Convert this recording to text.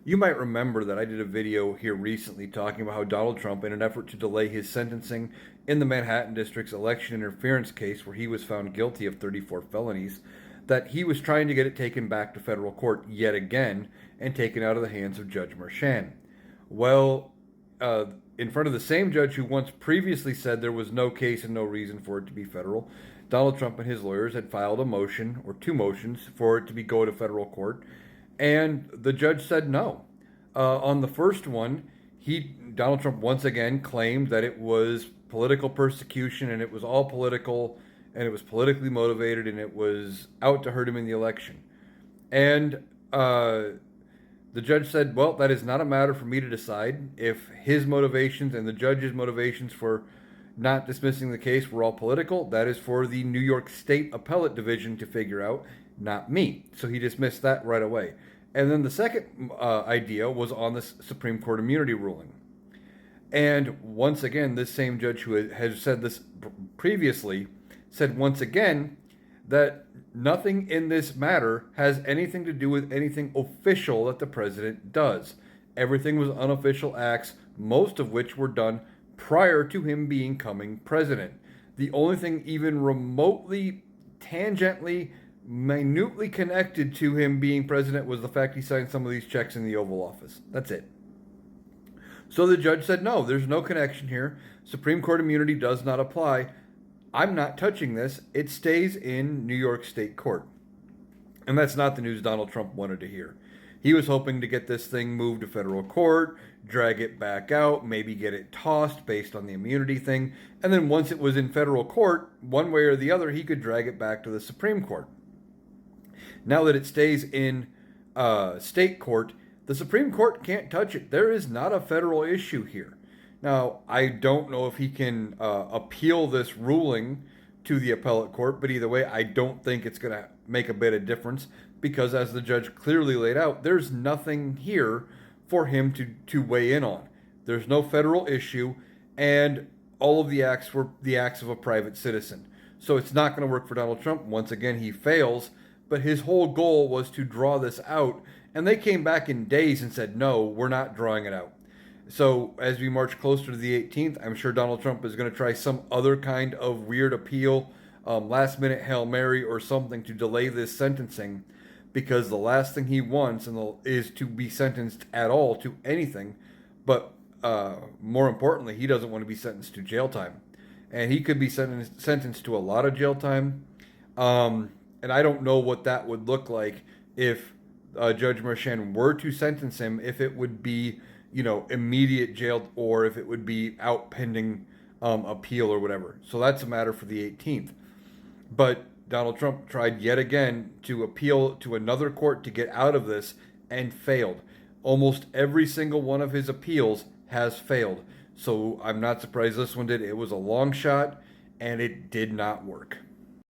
You might remember that I did a video here recently talking about how Donald Trump, in an effort to delay his sentencing in the Manhattan District's election interference case where he was found guilty of 34 felonies, that he was trying to get it taken back to federal court yet again and taken out of the hands of Judge Merchan. Well, uh, in front of the same judge who once previously said there was no case and no reason for it to be federal, Donald Trump and his lawyers had filed a motion, or two motions, for it to go to federal court, and the judge said no. On the first one, Donald Trump once again claimed that it was political persecution and it was all political and it was politically motivated and it was out to hurt him in the election. And the judge said, well, that is not a matter for me to decide. If his motivations and the judge's motivations for not dismissing the case were all political, that is for the New York State Appellate Division to figure out, not me. So he dismissed that right away. And then the second idea was on the Supreme Court immunity ruling. And once again, this same judge who has said this previously said once again that nothing in this matter has anything to do with anything official that the president does. Everything was unofficial acts, most of which were done prior to him becoming president. The only thing even remotely, tangentially, minutely connected to him being president was the fact he signed some of these checks in the Oval Office. That's it. So the judge said, no, there's no connection here. Supreme Court immunity does not apply. I'm not touching this. It stays in New York State Court. And that's not the news Donald Trump wanted to hear. He was hoping to get this thing moved to federal court, drag it back out, maybe get it tossed based on the immunity thing. And then once it was in federal court, one way or the other, he could drag it back to the Supreme Court. Now that it stays in state court, the Supreme Court can't touch it. There is not a federal issue here. Now, I don't know if he can appeal this ruling to the appellate court, but either way, I don't think it's going to make a bit of difference because, as the judge clearly laid out, there's nothing here for him to weigh in on. There's no federal issue, and all of the acts were the acts of a private citizen. So it's not going to work for Donald Trump. Once again, he fails, but his whole goal was to draw this out, and they came back in days and said, no, we're not drawing it out. So as we march closer to the 18th, I'm sure Donald Trump is going to try some other kind of weird appeal, last minute Hail Mary or something to delay this sentencing, because the last thing he wants is to be sentenced at all to anything. But more importantly, he doesn't want to be sentenced to jail time. And he could be sentenced to a lot of jail time. And I don't know what that would look like if Judge Merchan were to sentence him, if it would be immediate jail, or if it would be out pending appeal or whatever. So that's a matter for the 18th. But Donald Trump tried yet again to appeal to another court to get out of this and failed. Almost every single one of his appeals has failed. So I'm not surprised this one did. It was a long shot and it did not work.